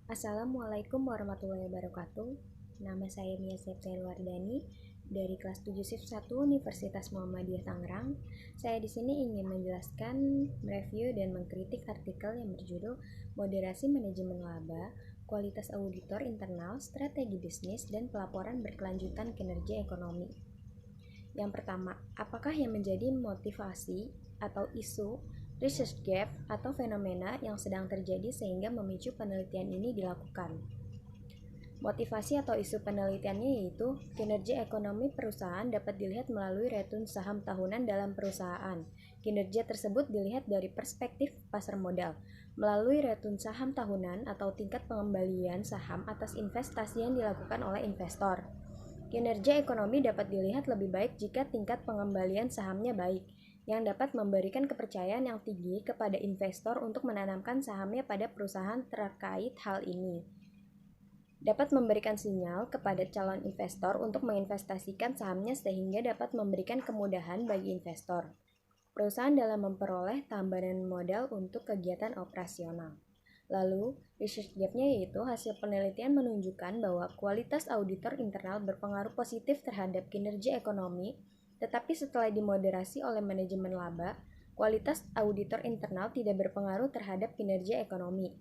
Assalamualaikum warahmatullahi wabarakatuh. Nama saya Mia Septiawardani dari kelas 7 Shift 1 Universitas Muhammadiyah Tangerang. Saya di sini ingin menjelaskan, mereview dan mengkritik artikel yang berjudul Moderasi Manajemen Laba, Kualitas Auditor Internal, Strategi Bisnis, dan Pelaporan Berkelanjutan Kinerja Ekonomi. Yang pertama, apakah yang menjadi motivasi atau isu research gap atau fenomena yang sedang terjadi sehingga memicu penelitian ini dilakukan? Motivasi atau isu penelitiannya yaitu kinerja ekonomi perusahaan dapat dilihat melalui return saham tahunan dalam perusahaan. Kinerja tersebut dilihat dari perspektif pasar modal melalui return saham tahunan atau tingkat pengembalian saham atas investasi yang dilakukan oleh investor. Kinerja ekonomi dapat dilihat lebih baik jika tingkat pengembalian sahamnya baik, yang dapat memberikan kepercayaan yang tinggi kepada investor untuk menanamkan sahamnya pada perusahaan terkait hal ini. Dapat memberikan sinyal kepada calon investor untuk menginvestasikan sahamnya sehingga dapat memberikan kemudahan bagi investor, perusahaan dalam memperoleh tambahan modal untuk kegiatan operasional. Lalu, research gap-nya yaitu hasil penelitian menunjukkan bahwa kualitas auditor internal berpengaruh positif terhadap kinerja ekonomi, tetapi setelah dimoderasi oleh manajemen laba, kualitas auditor internal tidak berpengaruh terhadap kinerja ekonomi.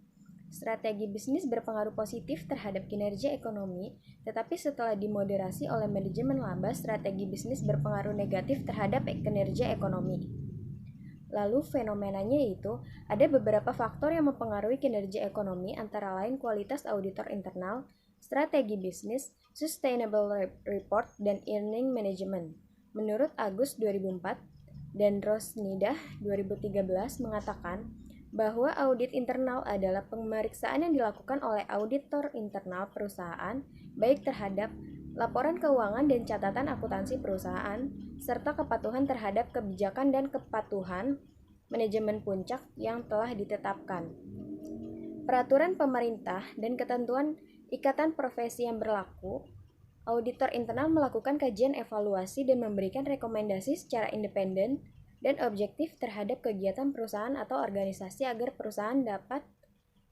Strategi bisnis berpengaruh positif terhadap kinerja ekonomi, tetapi setelah dimoderasi oleh manajemen laba, strategi bisnis berpengaruh negatif terhadap kinerja ekonomi. Lalu fenomenanya yaitu ada beberapa faktor yang mempengaruhi kinerja ekonomi antara lain kualitas auditor internal, strategi bisnis, sustainable report, dan earning management. Menurut Agus 2004 dan Rosnidah 2013 mengatakan bahwa audit internal adalah pemeriksaan yang dilakukan oleh auditor internal perusahaan baik terhadap laporan keuangan dan catatan akuntansi perusahaan, serta kepatuhan terhadap kebijakan dan kepatuhan manajemen puncak yang telah ditetapkan. Peraturan pemerintah dan ketentuan ikatan profesi yang berlaku, auditor internal melakukan kajian evaluasi dan memberikan rekomendasi secara independen dan objektif terhadap kegiatan perusahaan atau organisasi agar perusahaan dapat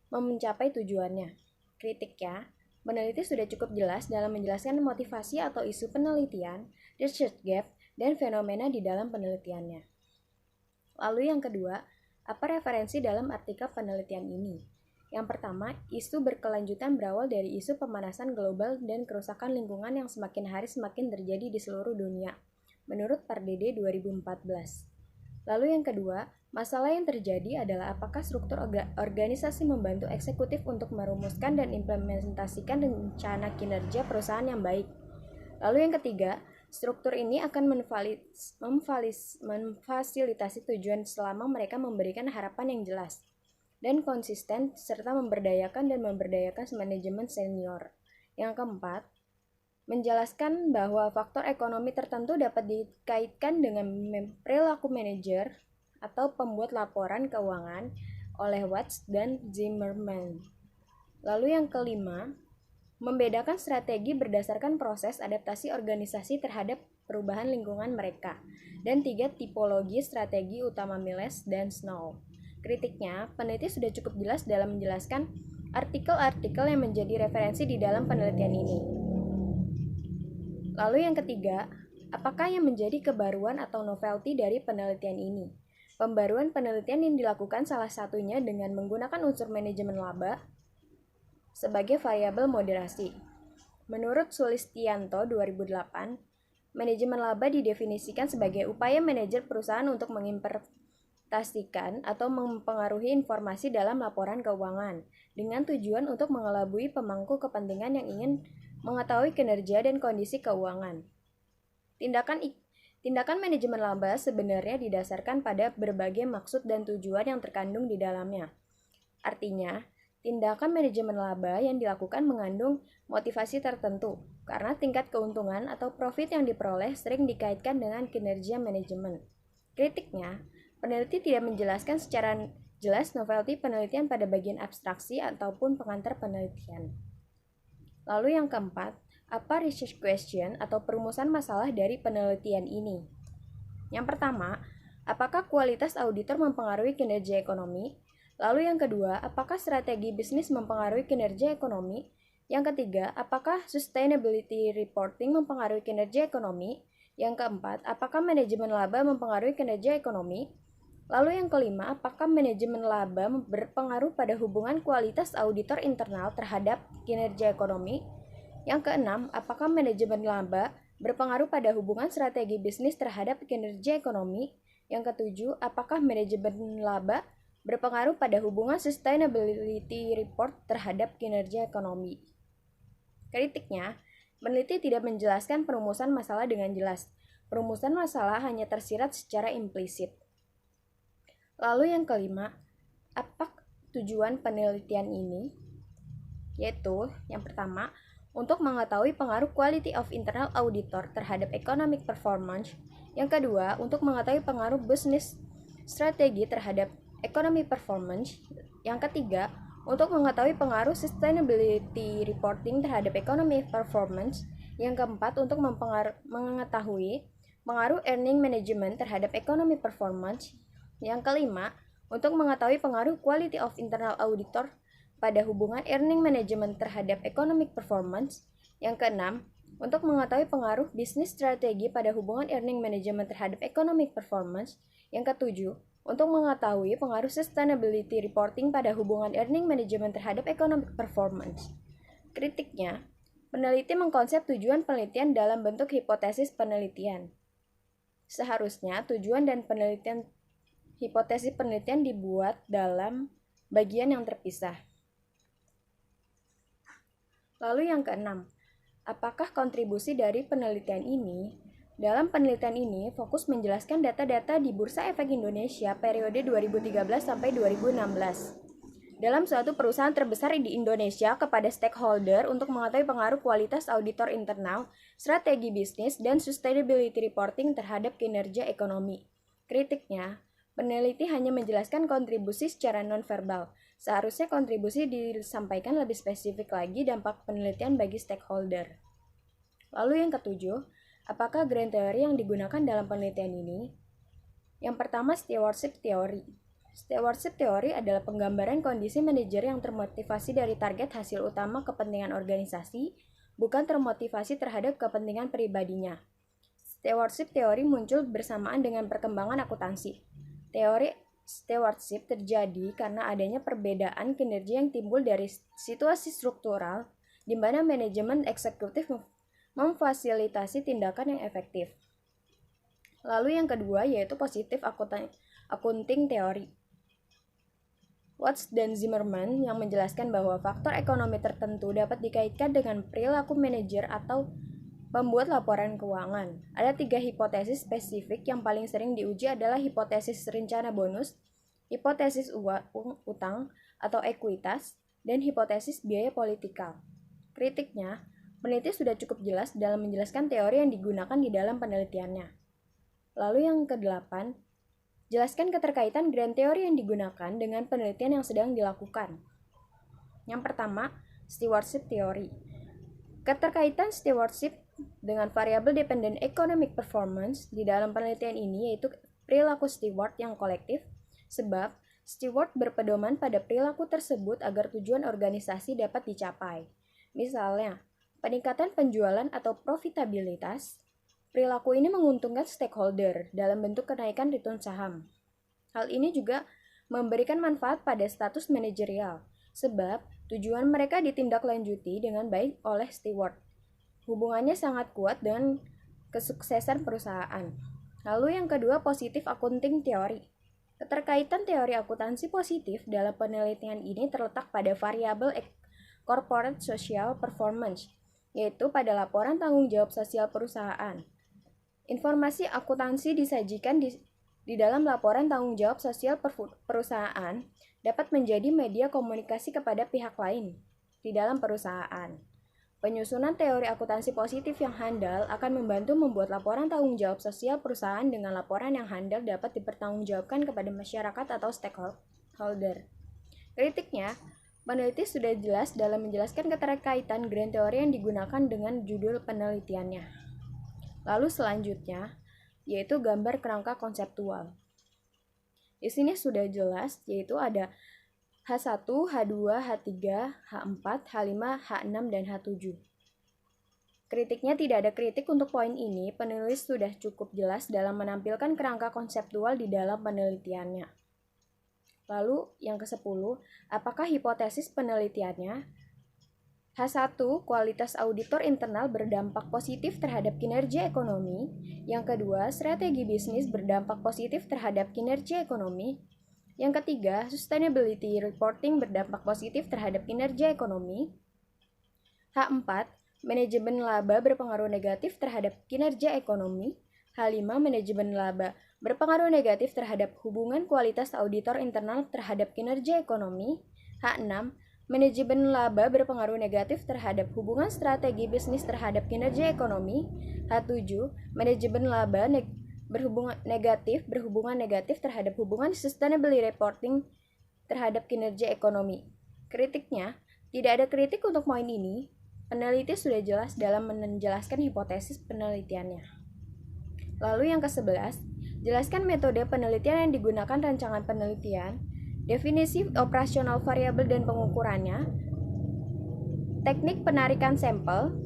mencapai tujuannya. Kritiknya, peneliti sudah cukup jelas dalam menjelaskan motivasi atau isu penelitian, research gap, dan fenomena di dalam penelitiannya. Lalu yang kedua, apa referensi dalam artikel penelitian ini? Yang pertama, isu berkelanjutan berawal dari isu pemanasan global dan kerusakan lingkungan yang semakin hari semakin terjadi di seluruh dunia, menurut Pardede 2014. Lalu yang kedua, masalah yang terjadi adalah apakah struktur organisasi membantu eksekutif untuk merumuskan dan implementasikan rencana kinerja perusahaan yang baik. Lalu yang ketiga, struktur ini akan memfasilitasi tujuan selama mereka memberikan harapan yang jelas dan konsisten serta memberdayakan manajemen senior. Yang keempat, menjelaskan bahwa faktor ekonomi tertentu dapat dikaitkan dengan perilaku manajer atau pembuat laporan keuangan oleh Watts dan Zimmerman. Lalu yang kelima, membedakan strategi berdasarkan proses adaptasi organisasi terhadap perubahan lingkungan mereka. Dan 3, tipologi strategi utama Miles dan Snow. Kritiknya, peneliti sudah cukup jelas dalam menjelaskan artikel-artikel yang menjadi referensi di dalam penelitian ini. Lalu yang ketiga, apakah yang menjadi kebaruan atau novelty dari penelitian ini? Pembaruan penelitian yang dilakukan salah satunya dengan menggunakan unsur manajemen laba sebagai variabel moderasi. Menurut Sulistianto 2008, manajemen laba didefinisikan sebagai upaya manajer perusahaan untuk menginterpretasikan atau mempengaruhi informasi dalam laporan keuangan dengan tujuan untuk mengelabui pemangku kepentingan yang ingin mengetahui kinerja dan kondisi keuangan. Tindakan manajemen laba sebenarnya didasarkan pada berbagai maksud dan tujuan yang terkandung di dalamnya. Artinya, tindakan manajemen laba yang dilakukan mengandung motivasi tertentu, karena tingkat keuntungan atau profit yang diperoleh sering dikaitkan dengan kinerja manajemen. Kritiknya, peneliti tidak menjelaskan secara jelas novelty penelitian pada bagian abstraksi ataupun pengantar penelitian. Lalu yang keempat, apa research question atau perumusan masalah dari penelitian ini? Yang pertama, apakah kualitas auditor mempengaruhi kinerja ekonomi? Lalu yang kedua, apakah strategi bisnis mempengaruhi kinerja ekonomi? Yang ketiga, apakah sustainability reporting mempengaruhi kinerja ekonomi? Yang keempat, apakah manajemen laba mempengaruhi kinerja ekonomi? Lalu yang kelima, apakah manajemen laba berpengaruh pada hubungan kualitas auditor internal terhadap kinerja ekonomi? Yang keenam, apakah manajemen laba berpengaruh pada hubungan strategi bisnis terhadap kinerja ekonomi? Yang ketujuh, apakah manajemen laba berpengaruh pada hubungan sustainability report terhadap kinerja ekonomi? Kritiknya, peneliti tidak menjelaskan perumusan masalah dengan jelas. Perumusan masalah hanya tersirat secara implisit. Lalu yang kelima, apa tujuan penelitian ini? Yaitu, yang pertama, untuk mengetahui pengaruh quality of internal auditor terhadap economic performance. Yang kedua, untuk mengetahui pengaruh business strategi terhadap economic performance. Yang ketiga, untuk mengetahui pengaruh sustainability reporting terhadap economic performance. Yang keempat, untuk mengetahui pengaruh earning management terhadap economic performance. Yang kelima, untuk mengetahui pengaruh quality of internal auditor pada hubungan earning management terhadap economic performance. Yang keenam, untuk mengetahui pengaruh bisnis strategi pada hubungan earning management terhadap economic performance. Yang ketujuh, untuk mengetahui pengaruh sustainability reporting pada hubungan earning management terhadap economic performance. Kritiknya, peneliti mengkonsep tujuan penelitian dalam bentuk hipotesis penelitian. Seharusnya tujuan dan hipotesis penelitian dibuat dalam bagian yang terpisah. Lalu yang keenam, apakah kontribusi dari penelitian ini? Dalam penelitian ini, fokus menjelaskan data-data di Bursa Efek Indonesia periode 2013 sampai 2016. Dalam suatu perusahaan terbesar di Indonesia kepada stakeholder untuk mengetahui pengaruh kualitas auditor internal, strategi bisnis, dan sustainability reporting terhadap kinerja ekonomi. Kritiknya, peneliti hanya menjelaskan kontribusi secara nonverbal. Seharusnya kontribusi disampaikan lebih spesifik lagi dampak penelitian bagi stakeholder. Lalu yang ketujuh, apakah grand theory yang digunakan dalam penelitian ini? Yang pertama, stewardship theory. Stewardship theory adalah penggambaran kondisi manajer yang termotivasi dari target hasil utama kepentingan organisasi, bukan termotivasi terhadap kepentingan pribadinya. Stewardship theory muncul bersamaan dengan perkembangan akuntansi. Teori stewardship terjadi karena adanya perbedaan kinerja yang timbul dari situasi struktural di mana manajemen eksekutif memfasilitasi tindakan yang efektif. Lalu yang kedua yaitu positive accounting theory. Watts dan Zimmerman yang menjelaskan bahwa faktor ekonomi tertentu dapat dikaitkan dengan perilaku manajer atau pembuat laporan keuangan. Ada 3 hipotesis spesifik yang paling sering diuji adalah hipotesis rencana bonus, hipotesis utang atau ekuitas, dan hipotesis biaya politikal. Kritiknya, peneliti sudah cukup jelas dalam menjelaskan teori yang digunakan di dalam penelitiannya. Lalu yang ke-8, jelaskan keterkaitan grand theory yang digunakan dengan penelitian yang sedang dilakukan. Yang pertama, stewardship theory. Keterkaitan stewardship dengan variabel dependent economic performance di dalam penelitian ini yaitu perilaku steward yang kolektif, sebab steward berpedoman pada perilaku tersebut agar tujuan organisasi dapat dicapai. Misalnya, peningkatan penjualan atau profitabilitas. Perilaku ini menguntungkan stakeholder dalam bentuk kenaikan return saham. Hal ini juga memberikan manfaat pada status manajerial, sebab tujuan mereka ditindaklanjuti dengan baik oleh steward. Hubungannya sangat kuat dengan kesuksesan perusahaan. Lalu yang kedua, positive accounting theory. Keterkaitan teori akuntansi positif dalam penelitian ini terletak pada variabel corporate social performance, yaitu pada laporan tanggung jawab sosial perusahaan. Informasi akuntansi disajikan di dalam laporan tanggung jawab sosial perusahaan dapat menjadi media komunikasi kepada pihak lain di dalam perusahaan. Penyusunan teori akuntansi positif yang handal akan membantu membuat laporan tanggung jawab sosial perusahaan dengan laporan yang handal dapat dipertanggungjawabkan kepada masyarakat atau stakeholder. Kritiknya, peneliti sudah jelas dalam menjelaskan keterkaitan grand theory yang digunakan dengan judul penelitiannya. Lalu selanjutnya, yaitu gambar kerangka konseptual. Di sini sudah jelas, yaitu ada H1, H2, H3, H4, H5, H6, dan H7. Kritiknya tidak ada kritik untuk poin ini, penulis sudah cukup jelas dalam menampilkan kerangka konseptual di dalam penelitiannya. Lalu yang ke-10, apakah hipotesis penelitiannya? H1, kualitas auditor internal berdampak positif terhadap kinerja ekonomi. Yang kedua, strategi bisnis berdampak positif terhadap kinerja ekonomi. Yang ketiga, sustainability reporting berdampak positif terhadap kinerja ekonomi. H4, manajemen laba berpengaruh negatif terhadap kinerja ekonomi. H5, manajemen laba berpengaruh negatif terhadap hubungan kualitas auditor internal terhadap kinerja ekonomi. H6, manajemen laba berpengaruh negatif terhadap hubungan strategi bisnis terhadap kinerja ekonomi. H7, manajemen laba berhubungan negatif terhadap hubungan sustainability reporting terhadap kinerja ekonomi. Kritiknya, tidak ada kritik untuk poin ini. Peneliti sudah jelas dalam menjelaskan hipotesis penelitiannya. Lalu yang ke-11, jelaskan metode penelitian yang digunakan rancangan penelitian, definisi operasional variabel dan pengukurannya, teknik penarikan sampel,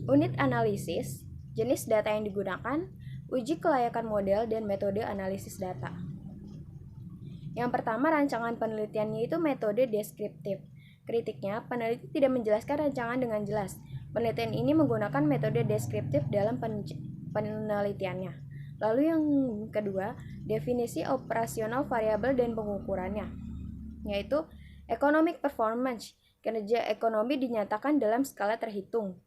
unit analisis, jenis data yang digunakan, uji kelayakan model, dan metode analisis data. Yang pertama, rancangan penelitiannya itu metode deskriptif. Kritiknya, peneliti tidak menjelaskan rancangan dengan jelas. Penelitian ini menggunakan metode deskriptif dalam penelitiannya. Lalu yang kedua, definisi operasional variabel dan pengukurannya, yaitu economic performance. Kinerja ekonomi dinyatakan dalam skala terhitung.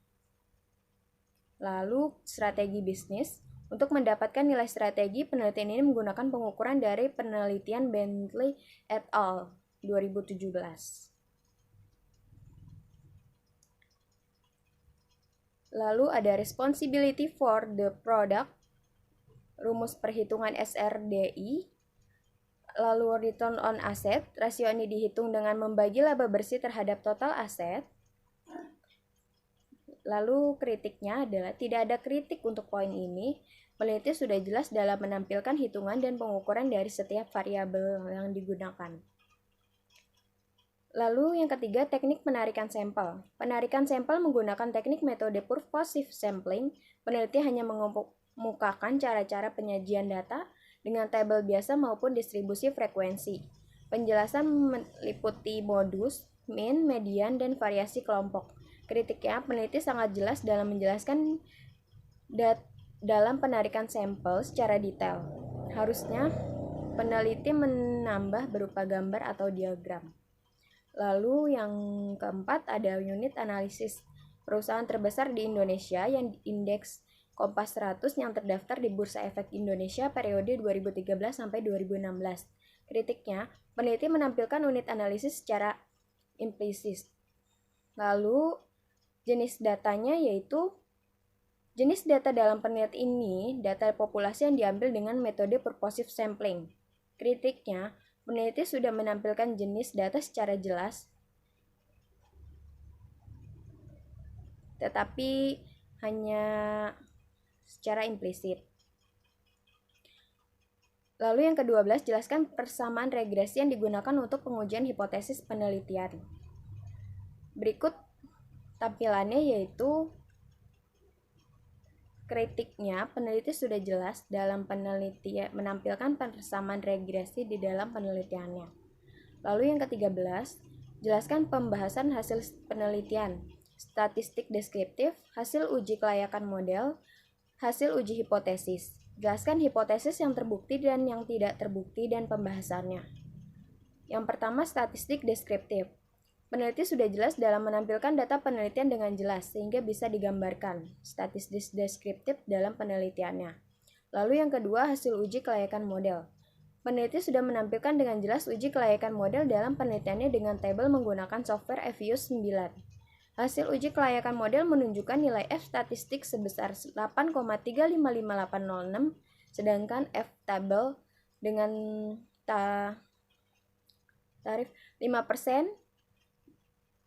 Lalu strategi bisnis. Untuk mendapatkan nilai strategi, penelitian ini menggunakan pengukuran dari penelitian Bentley et al. 2017. Lalu ada responsibility for the product, rumus perhitungan SRDI. Lalu return on asset, rasio ini dihitung dengan membagi laba bersih terhadap total aset. Lalu kritiknya adalah tidak ada kritik untuk poin ini. Peneliti sudah jelas dalam menampilkan hitungan dan pengukuran dari setiap variabel yang digunakan. Lalu yang ketiga, teknik penarikan sampel. Penarikan sampel menggunakan teknik metode purposive sampling. Peneliti hanya mengemukakan cara-cara penyajian data dengan tabel biasa maupun distribusi frekuensi. Penjelasan meliputi modus, mean, median, dan variasi kelompok. Kritiknya, peneliti sangat jelas dalam menjelaskan dalam penarikan sampel secara detail. Harusnya peneliti menambah berupa gambar atau diagram. Lalu yang keempat ada unit analisis. Perusahaan terbesar di Indonesia yang indeks Kompas 100 yang terdaftar di Bursa Efek Indonesia periode 2013 sampai 2016. Kritiknya, peneliti menampilkan unit analisis secara implisit. Lalu jenis datanya yaitu jenis data dalam penelitian ini data populasi yang diambil dengan metode purposive sampling. Kritiknya, peneliti sudah menampilkan jenis data secara jelas, tetapi hanya secara implisit. Lalu yang ke-12, jelaskan persamaan regresi yang digunakan untuk pengujian hipotesis penelitian. Berikut tampilannya yaitu kritiknya, peneliti sudah jelas dalam penelitian menampilkan persamaan regresi di dalam penelitiannya. Lalu yang ke-13, jelaskan pembahasan hasil penelitian, statistik deskriptif, hasil uji kelayakan model, hasil uji hipotesis. Jelaskan hipotesis yang terbukti dan yang tidak terbukti dan pembahasannya. Yang pertama, statistik deskriptif. Peneliti sudah jelas dalam menampilkan data penelitian dengan jelas, sehingga bisa digambarkan statistik deskriptif dalam penelitiannya. Lalu yang kedua, hasil uji kelayakan model. Peneliti sudah menampilkan dengan jelas uji kelayakan model dalam penelitiannya dengan tabel menggunakan software FViews 9. Hasil uji kelayakan model menunjukkan nilai F statistik sebesar 8,355806, sedangkan F tabel dengan tarif 5%,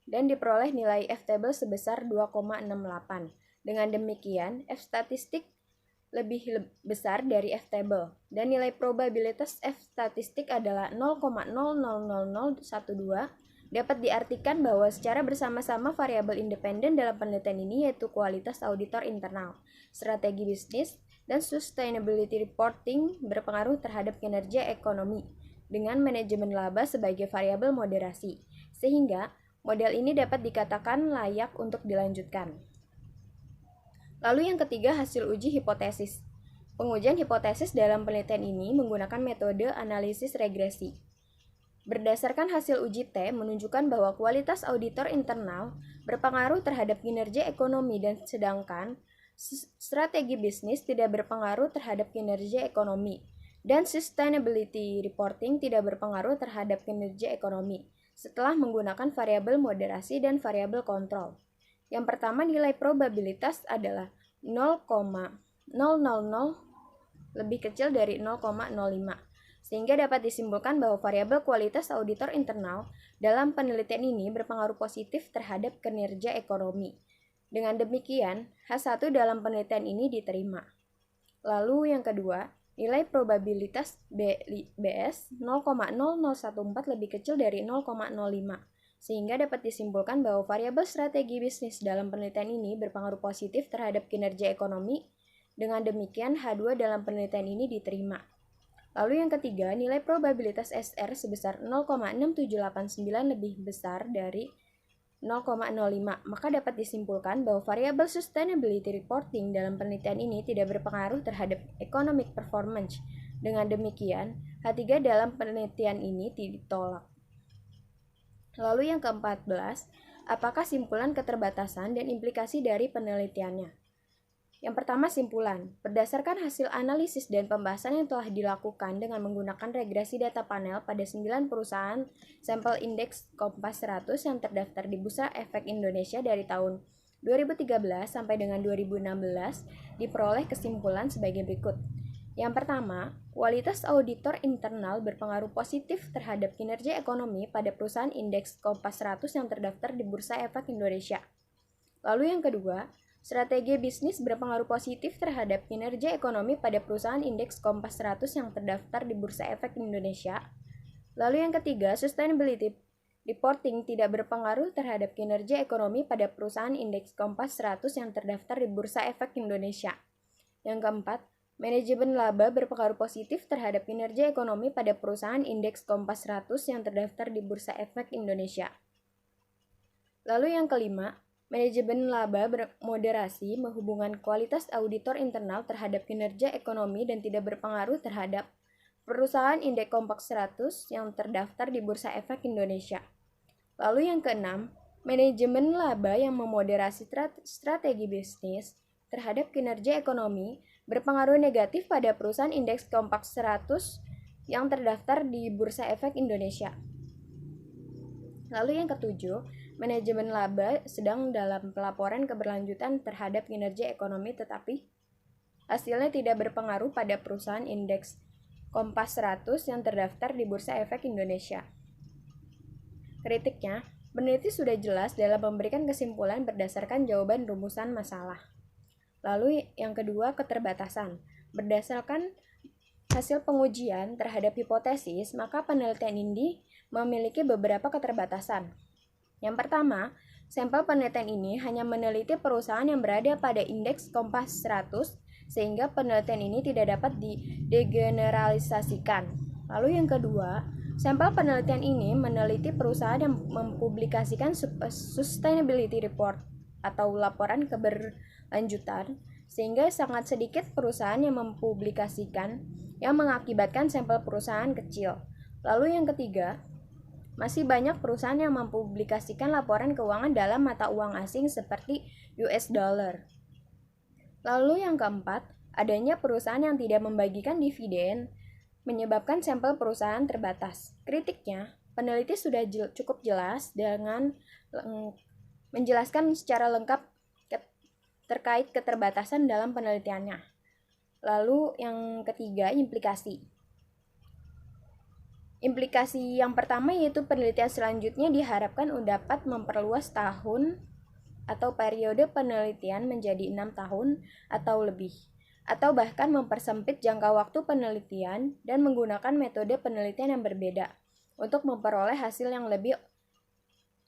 dan diperoleh nilai F-table sebesar 2,68. Dengan demikian, F statistik besar dari F table dan nilai probabilitas F statistik adalah 0,00012 dapat diartikan bahwa secara bersama-sama variabel independen dalam penelitian ini yaitu kualitas auditor internal, strategi bisnis, dan sustainability reporting berpengaruh terhadap kinerja ekonomi dengan manajemen laba sebagai variabel moderasi, sehingga model ini dapat dikatakan layak untuk dilanjutkan. Lalu yang ketiga, hasil uji hipotesis. Pengujian hipotesis dalam penelitian ini menggunakan metode analisis regresi. Berdasarkan hasil uji T menunjukkan bahwa kualitas auditor internal berpengaruh terhadap kinerja ekonomi dan sedangkan strategi bisnis tidak berpengaruh terhadap kinerja ekonomi dan sustainability reporting tidak berpengaruh terhadap kinerja ekonomi setelah menggunakan variabel moderasi dan variabel kontrol. Yang pertama, nilai probabilitas adalah 0,000 lebih kecil dari 0,05, sehingga dapat disimpulkan bahwa variabel kualitas auditor internal dalam penelitian ini berpengaruh positif terhadap kinerja ekonomi. Dengan demikian, H1 dalam penelitian ini diterima. Lalu yang kedua, nilai probabilitas BS 0,0014 lebih kecil dari 0,05, sehingga dapat disimpulkan bahwa variabel strategi bisnis dalam penelitian ini berpengaruh positif terhadap kinerja ekonomi. Dengan demikian, H2 dalam penelitian ini diterima. Lalu yang ketiga, nilai probabilitas SR sebesar 0,6789 lebih besar dari 0,05, maka dapat disimpulkan bahwa variabel sustainability reporting dalam penelitian ini tidak berpengaruh terhadap economic performance. Dengan demikian, H3 dalam penelitian ini ditolak. Lalu yang ke-14, apakah simpulan keterbatasan dan implikasi dari penelitiannya? Yang pertama, simpulan. Berdasarkan hasil analisis dan pembahasan yang telah dilakukan dengan menggunakan regresi data panel pada 9 perusahaan sampel indeks Kompas 100 yang terdaftar di Bursa Efek Indonesia dari tahun 2013 sampai dengan 2016, diperoleh kesimpulan sebagai berikut. Yang pertama, kualitas auditor internal berpengaruh positif terhadap kinerja ekonomi pada perusahaan indeks Kompas 100 yang terdaftar di Bursa Efek Indonesia. Lalu yang kedua, strategi bisnis berpengaruh positif terhadap kinerja ekonomi pada perusahaan indeks Kompas 100 yang terdaftar di Bursa Efek Indonesia. Lalu yang ketiga, sustainability reporting tidak berpengaruh terhadap kinerja ekonomi pada perusahaan indeks Kompas 100 yang terdaftar di Bursa Efek Indonesia. Yang keempat, manajemen laba berpengaruh positif terhadap kinerja ekonomi pada perusahaan indeks Kompas 100 yang terdaftar di Bursa Efek Indonesia. Lalu yang kelima, manajemen laba bermoderasi menghubungkan kualitas auditor internal terhadap kinerja ekonomi dan tidak berpengaruh terhadap perusahaan indeks Kompas 100 yang terdaftar di Bursa Efek Indonesia. Lalu yang keenam, manajemen laba yang memoderasi strategi bisnis terhadap kinerja ekonomi berpengaruh negatif pada perusahaan indeks Kompas 100 yang terdaftar di Bursa Efek Indonesia. Lalu yang ketujuh, manajemen laba sedang dalam pelaporan keberlanjutan terhadap kinerja ekonomi tetapi hasilnya tidak berpengaruh pada perusahaan indeks Kompas 100 yang terdaftar di Bursa Efek Indonesia. Kritiknya, peneliti sudah jelas dalam memberikan kesimpulan berdasarkan jawaban rumusan masalah. Lalu yang kedua, keterbatasan. Berdasarkan hasil pengujian terhadap hipotesis, maka penelitian ini memiliki beberapa keterbatasan. Yang pertama, sampel penelitian ini hanya meneliti perusahaan yang berada pada indeks Kompas 100, sehingga penelitian ini tidak dapat digeneralisasikan. Lalu yang kedua, sampel penelitian ini meneliti perusahaan yang mempublikasikan sustainability report atau laporan keberlanjutan, sehingga sangat sedikit perusahaan yang mempublikasikan yang mengakibatkan sampel perusahaan kecil. Lalu yang ketiga, masih banyak perusahaan yang mempublikasikan laporan keuangan dalam mata uang asing seperti US dollar. Lalu yang keempat, adanya perusahaan yang tidak membagikan dividen menyebabkan sampel perusahaan terbatas. Kritiknya, peneliti sudah cukup jelas dengan menjelaskan secara lengkap terkait keterbatasan dalam penelitiannya. Lalu yang ketiga, implikasi. Implikasi yang pertama yaitu penelitian selanjutnya diharapkan dapat memperluas tahun atau periode penelitian menjadi 6 tahun atau lebih. atau bahkan mempersempit jangka waktu penelitian dan menggunakan metode penelitian yang berbeda untuk memperoleh hasil yang lebih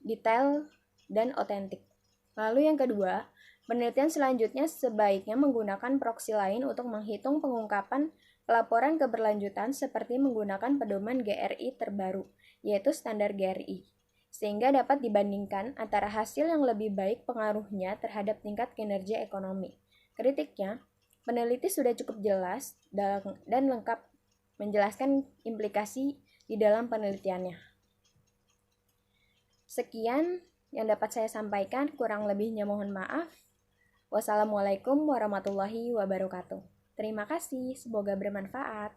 detail dan otentik. Lalu yang kedua, penelitian selanjutnya sebaiknya menggunakan proksi lain untuk menghitung pengungkapan pelaporan keberlanjutan seperti menggunakan pedoman GRI terbaru, yaitu standar GRI, sehingga dapat dibandingkan antara hasil yang lebih baik pengaruhnya terhadap tingkat kinerja ekonomi. Kritiknya, peneliti sudah cukup jelas dan lengkap menjelaskan implikasi di dalam penelitiannya. Sekian yang dapat saya sampaikan, kurang lebihnya mohon maaf. Wassalamualaikum warahmatullahi wabarakatuh. Terima kasih, semoga bermanfaat.